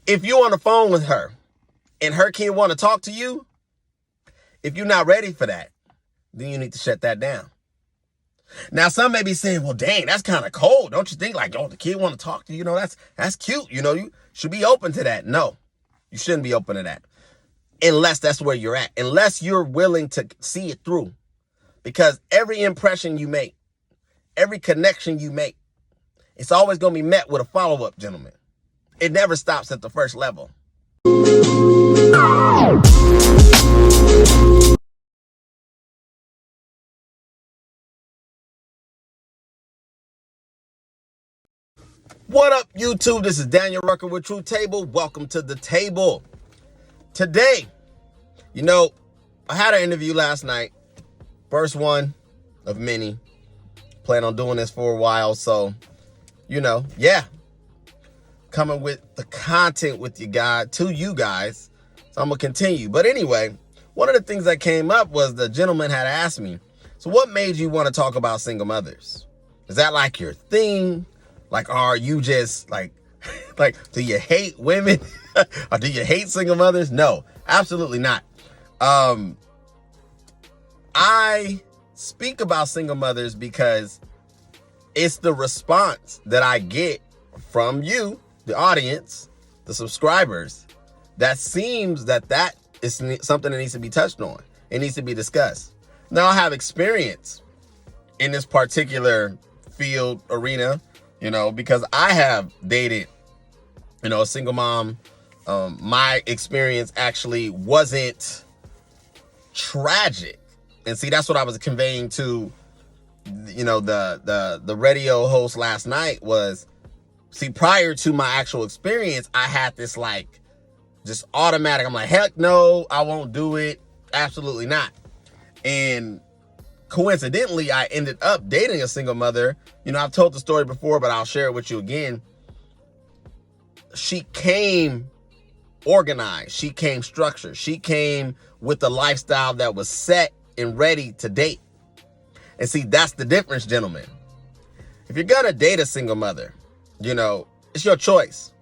If you're on the phone with her and her kid want to talk to you, if you're not ready for that, then you need to shut that down. Now, some may be saying, well, dang, that's kind of cold. Don't you think, like, oh, the kid want to talk to you? That's cute. You should be open to that. No, you shouldn't be open to that unless that's where you're at, unless you're willing to see it through. Because every impression you make, every connection you make, it's always going to be met with a follow-up, gentlemen. It never stops at the first level. What up, YouTube? This is Daniel Rucker with Truth Table. Welcome to the table. Today, I had an interview last night. First one of many. Plan on doing this for a while. So, coming with the content with you guys, to you guys. So I'm going to continue. But anyway, one of the things that came up was the gentleman had asked me, so what made you want to talk about single mothers? Is that like your thing? Like, are you just like, do you hate women? Or do you hate single mothers? No, absolutely not. I speak about single mothers because it's the response that I get from you, the audience, the subscribers, that seems that is something that needs to be touched on. It needs to be discussed. Now, I have experience in this particular field arena, because I have dated, a single mom. My experience actually wasn't tragic. And see, that's what I was conveying to, the radio host last night was, see, prior to my actual experience, I had this just automatic. I'm like, heck no, I won't do it. Absolutely not. And coincidentally, I ended up dating a single mother. I've told the story before, but I'll share it with you again. She came organized. She came structured. She came with a lifestyle that was set and ready to date. And see, that's the difference, gentlemen. If you're going to date a single mother, it's your choice.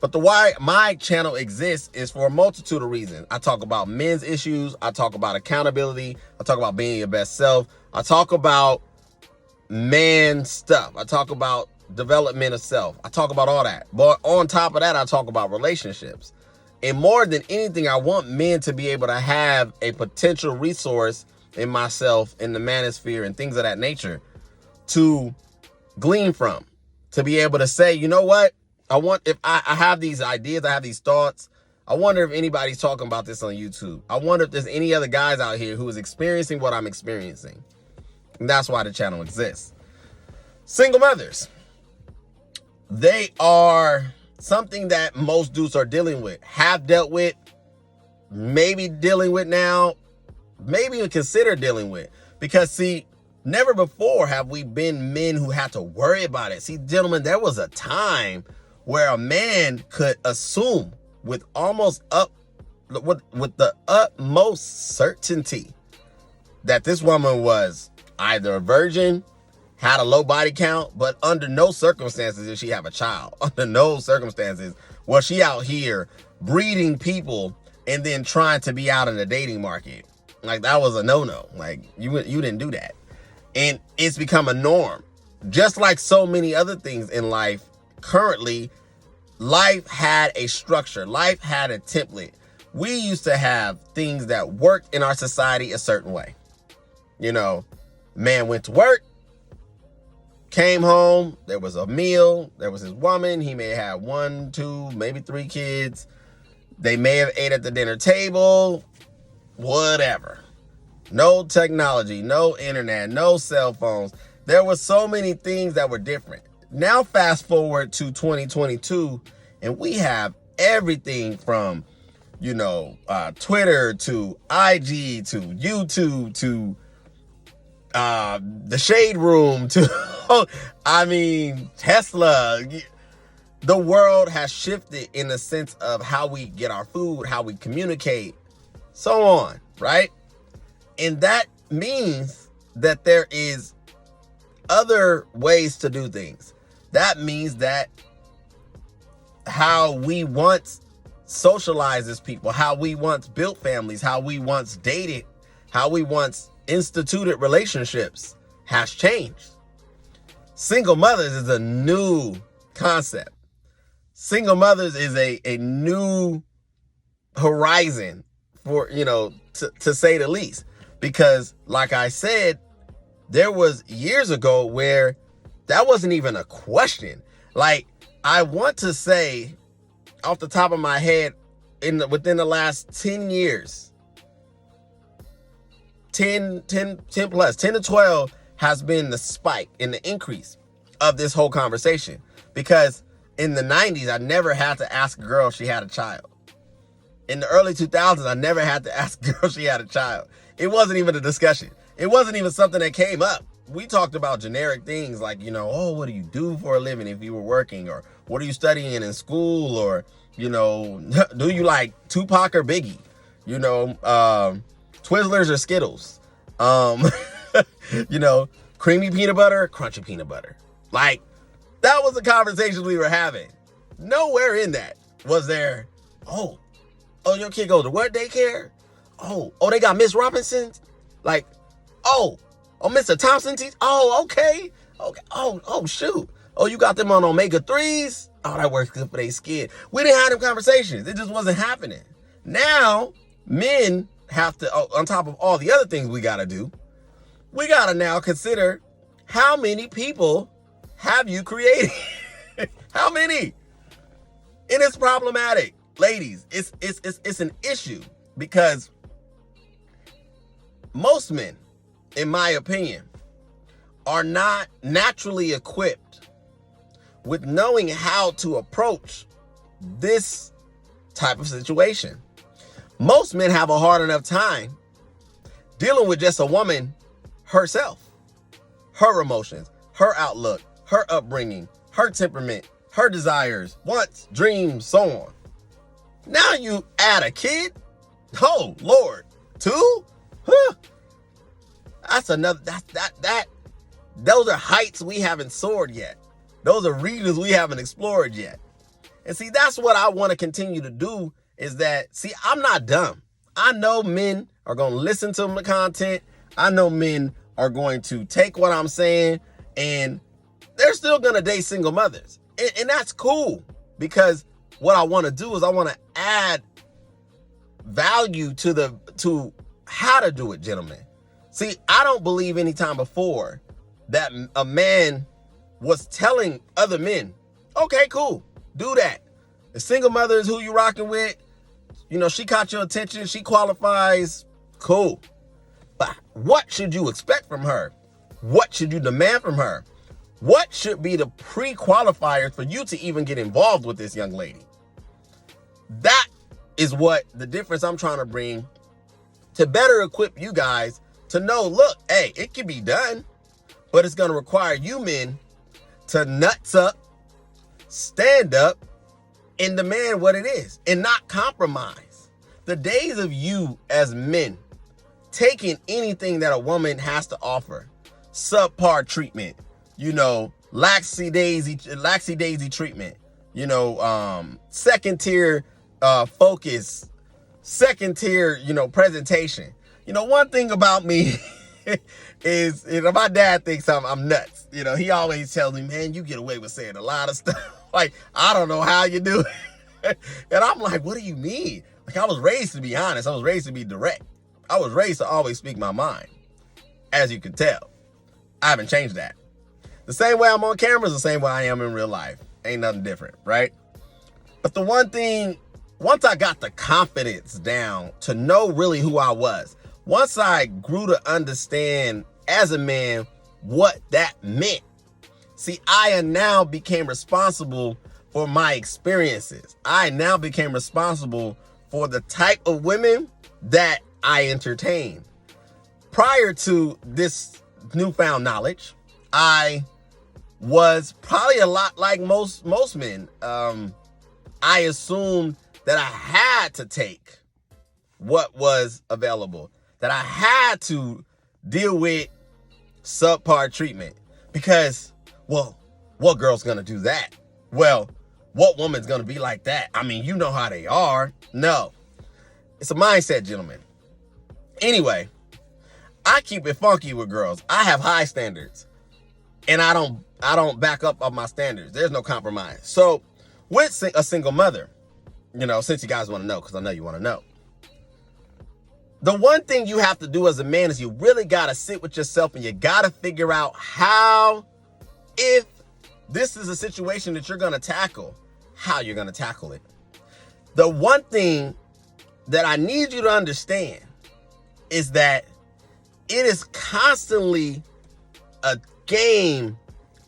But the why my channel exists is for a multitude of reasons. I talk about men's issues. I talk about accountability. I talk about being your best self. I talk about man stuff. I talk about development of self. I talk about all that. But on top of that, I talk about relationships. And more than anything, I want men to be able to have a potential resource in myself, in the manosphere, and things of that nature to glean from. To be able to say, you know what? If I have these ideas, I have these thoughts. I wonder if anybody's talking about this on YouTube. I wonder if there's any other guys out here who is experiencing what I'm experiencing. And that's why the channel exists. Single mothers. They are something that most dudes are dealing with, have dealt with, maybe dealing with now, maybe even consider dealing with. Because, see, never before have we been men who had to worry about it. See, gentlemen, there was a time where a man could assume with the utmost certainty that this woman was either a virgin, had a low body count, but under no circumstances did she have a child. Under no circumstances was she out here breeding people and then trying to be out in the dating market. Like, that was a no-no. Like, you didn't do that. And it's become a norm. Just like so many other things in life, currently, life had a structure. Life had a template. We used to have things that worked in our society a certain way. Man went to work, came home, there was a meal, there was his woman, he may have 1, 2, maybe 3 kids. They may have ate at the dinner table, whatever. No technology, no internet, no cell phones. There were so many things that were different. Now fast forward to 2022, and we have everything from, Twitter to IG to YouTube to the Shade Room to, Tesla. The world has shifted in the sense of how we get our food, how we communicate, so on, right? And that means that there is other ways to do things. That means that how we once socialized as people, how we once built families, how we once dated, how we once instituted relationships has changed. Single mothers is a new concept. Single mothers is a new horizon for, to say the least. Because like I said, there was years ago where that wasn't even a question. Like, I want to say off the top of my head, within the last 10 years, 10 plus, 10 to 12 has been the spike in the increase of this whole conversation. Because in the 90s, I never had to ask a girl if she had a child. In the early 2000s, I never had to ask a girl if she had a child. It wasn't even a discussion. It wasn't even something that came up. We talked about generic things like, what do you do for a living if you were working? Or what are you studying in school? Or, do you like Tupac or Biggie? Twizzlers or Skittles? Creamy peanut butter, crunchy peanut butter. Like, that was the conversation we were having. Nowhere in that was there, oh, your kid goes to what daycare? Oh, they got Miss Robinson's? Like, Mr. Thompson teeth? Oh, okay. Oh, shoot. Oh, you got them on omega-3s? Oh, that works good for their skin. We didn't have them conversations. It just wasn't happening. Now, men have to, on top of all the other things we got to do, we got to now consider how many people have you created? How many? And it's problematic. Ladies, it's an issue because most men, in my opinion, are not naturally equipped with knowing how to approach this type of situation. Most men have a hard enough time dealing with just a woman herself, her emotions, her outlook, her upbringing, her temperament, her desires, wants, dreams, so on. Now you add a kid? Oh, Lord. 2? Huh. That's another, those are heights we haven't soared yet. Those are regions we haven't explored yet. And see, that's what I want to continue to do is that, see, I'm not dumb. I know men are going to listen to my content. I know men are going to take what I'm saying and they're still going to date single mothers. And that's cool because what I want to do is I want to add value to how to do it, gentlemen. See, I don't believe any time before that a man was telling other men, okay, cool, do that. The single mother is who you rocking with. She caught your attention. She qualifies. Cool. But what should you expect from her? What should you demand from her? What should be the pre-qualifiers for you to even get involved with this young lady? That is what the difference I'm trying to bring to better equip you guys to know, look, hey, it can be done, but it's going to require you men to nuts up, stand up, and demand what it is and not compromise. The days of you as men taking anything that a woman has to offer, subpar treatment, laxy daisy treatment, second tier focus, second tier, presentation. One thing about me is, my dad thinks I'm nuts. He always tells me, man, you get away with saying a lot of stuff. Like, I don't know how you do it. And I'm like, what do you mean? Like, I was raised to be honest. I was raised to be direct. I was raised to always speak my mind. As you can tell, I haven't changed that. The same way I'm on camera is the same way I am in real life. Ain't nothing different, right? But the one thing, once I got the confidence down to know really who I was, once I grew to understand as a man what that meant, see, I now became responsible for my experiences. I now became responsible for the type of women that I entertain. Prior to this newfound knowledge, I was probably a lot like most men. I assumed that I had to take what was available, that I had to deal with subpar treatment because, well, what girl's gonna do that? Well, what woman's going to be like that? I mean, you know how they are. No. It's a mindset, gentlemen. Anyway, I keep it funky with girls. I have high standards. And I don't back up on my standards. There's no compromise. So, with a single mother, since you guys want to know, because I know you want to know. The one thing you have to do as a man is you really got to sit with yourself and you got to figure out how, if this is a situation that you're going to tackle, how you're going to tackle it. The one thing that I need you to understand is that it is constantly a game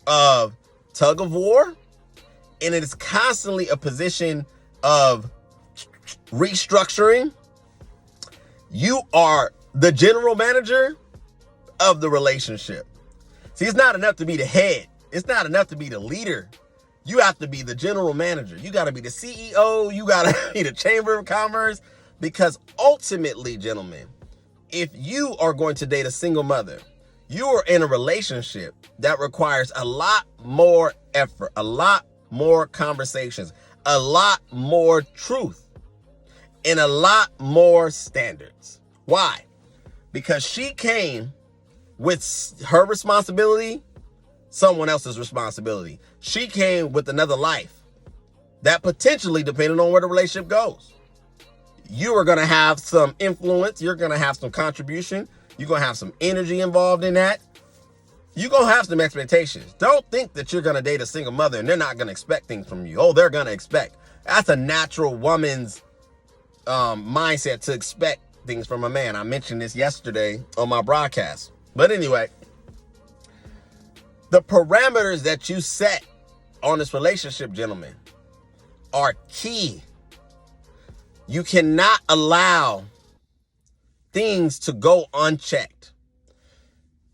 of tug of war, and it is constantly a position of restructuring. You are the general manager of the relationship. See, it's not enough to be the head. It's not enough to be the leader. You have to be the general manager. You got to be the CEO. You got to be the Chamber of Commerce. Because ultimately, gentlemen, if you are going to date a single mother, you are in a relationship that requires a lot more effort, a lot more conversations, a lot more truth, and a lot more standards. Why? Because she came with her responsibility, someone else's responsibility. She came with another life that potentially, depending on where the relationship goes, you are going to have some influence. You're going to have some contribution. You're going to have some energy involved in that. You're going to have some expectations. Don't think that you're going to date a single mother and they're not going to expect things from you. Oh, they're going to expect. That's a natural woman's mindset, to expect things from a man. I mentioned this yesterday on my broadcast. But anyway, the parameters that you set on this relationship, gentlemen, are key. You cannot allow things to go unchecked.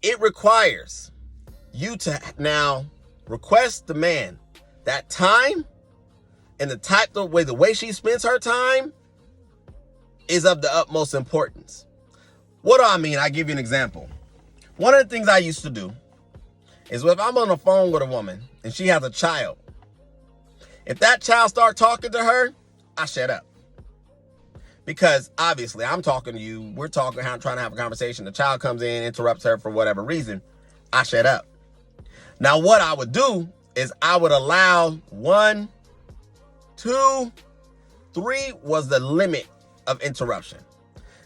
It requires you to now request the man that time, and the way she spends her time is of the utmost importance. What do I mean? I give you an example. One of the things I used to do is if I'm on the phone with a woman and she has a child, if that child starts talking to her, I shut up. Because obviously I'm talking to you, we're talking, trying to have a conversation. The child comes in, interrupts her for whatever reason, I shut up. Now what I would do is I would allow 1, 2, 3 was the limit of interruption.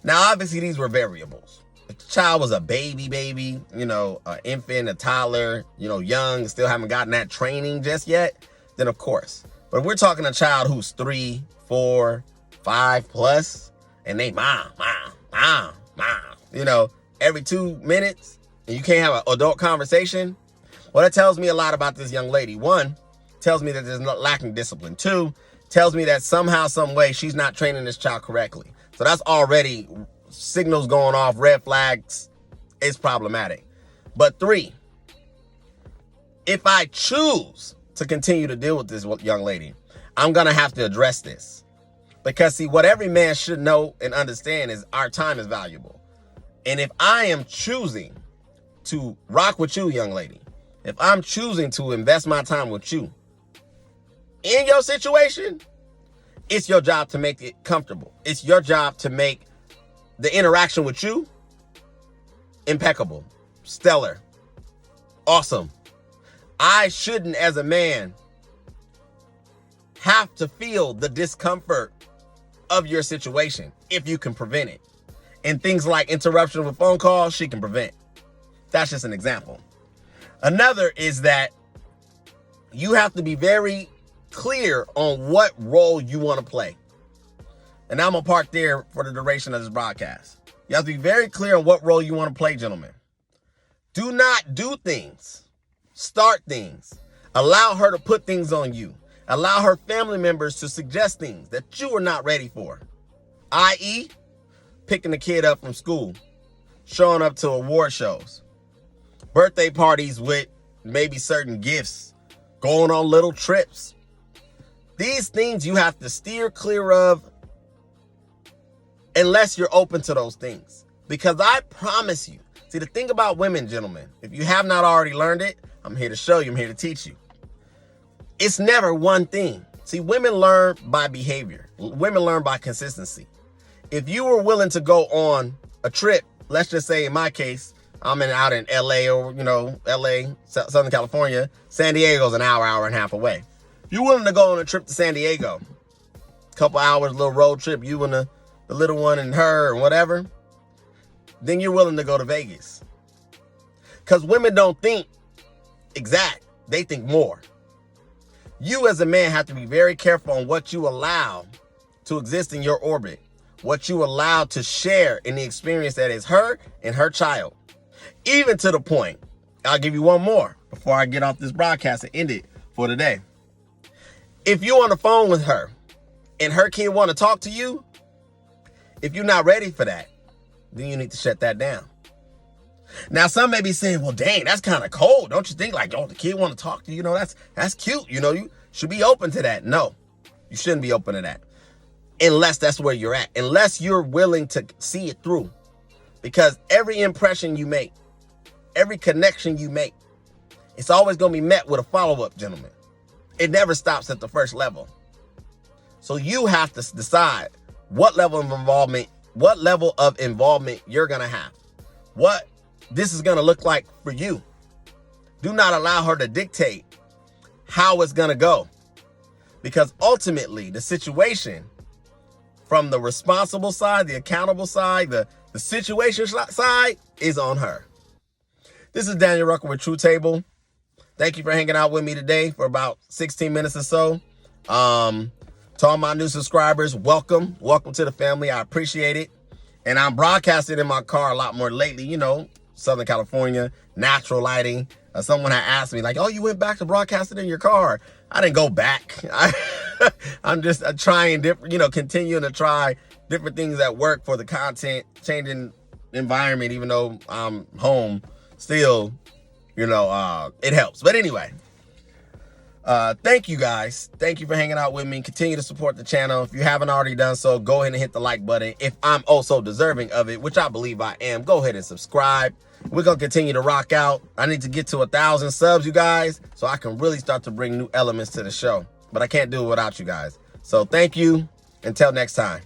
Now obviously these were variables. If the child was a baby, an infant, a toddler, young, still haven't gotten that training just yet, then of course. But if we're talking a child who's 3, 4, 5 plus, and they mom, every 2 minutes, and you can't have an adult conversation. Well, that tells me a lot about this young lady. 1, tells me that there's lacking discipline. 2, tells me that somehow, some way, she's not training this child correctly. So that's already signals going off, red flags. It's problematic. But 3, if I choose to continue to deal with this young lady, I'm going to have to address this. Because see, what every man should know and understand is our time is valuable. And if I am choosing to rock with you, young lady, if I'm choosing to invest my time with you in your situation, it's your job to make it comfortable. It's your job to make the interaction with you impeccable, stellar, awesome. I shouldn't, as a man, have to feel the discomfort of your situation if you can prevent it. And things like interruption with phone calls, she can prevent. That's just an example. Another is that you have to be very clear on what role you want to play. And I'm going to park there for the duration of this broadcast. You have to be very clear on what role you want to play, gentlemen. Do not do things. Start things. Allow her to put things on you. Allow her family members to suggest things that you are not ready for. I.e., picking the kid up from school, showing up to award shows, birthday parties with maybe certain gifts, going on little trips. These things you have to steer clear of unless you're open to those things. Because I promise you, see, the thing about women, gentlemen, if you have not already learned it, I'm here to show you, I'm here to teach you. It's never one thing. See, women learn by behavior. Women learn by consistency. If you were willing to go on a trip, let's just say in my case, I'm out in LA or, LA, Southern California. San Diego's an hour and a half away. If you're willing to go on a trip to San Diego, couple hours, little road trip, you and the little one and her or whatever, then you're willing to go to Vegas. Because women don't think exact. They think more. You as a man have to be very careful on what you allow to exist in your orbit, what you allow to share in the experience that is her and her child. Even to the point, I'll give you one more before I get off this broadcast and end it for today. If you're on the phone with her and her kid want to talk to you, if you're not ready for that, then you need to shut that down. Now, some may be saying, well, dang, that's kind of cold. Don't you think? Like, oh, the kid want to talk to you. That's cute. You should be open to that. No, you shouldn't be open to that. Unless that's where you're at. Unless you're willing to see it through. Because every impression you make, every connection you make, it's always going to be met with a follow-up, gentlemen. It never stops at the first level. So you have to decide what level of involvement you're going to have. What this is going to look like for you. Do not allow her to dictate how it's going to go. Because ultimately, the situation from the responsible side, the accountable side, the situation side is on her. This is Daniel Rucker with True Table. Thank you for hanging out with me today for about 16 minutes or so. To all my new subscribers, welcome. Welcome to the family. I appreciate it. And I'm broadcasting in my car a lot more lately, Southern California, natural lighting. Someone had asked me, like, oh, you went back to broadcasting in your car. I didn't go back. I'm just trying different, continuing to try different things that work for the content, changing environment, even though I'm home still, it helps. But anyway, thank you guys. Thank you for hanging out with me. Continue to support the channel. If you haven't already done so, go ahead and hit the like button. If I'm also deserving of it, which I believe I am, go ahead and subscribe. We're going to continue to rock out. I need to get to 1,000 subs, you guys, so I can really start to bring new elements to the show. But I can't do it without you guys. So thank you. Until next time.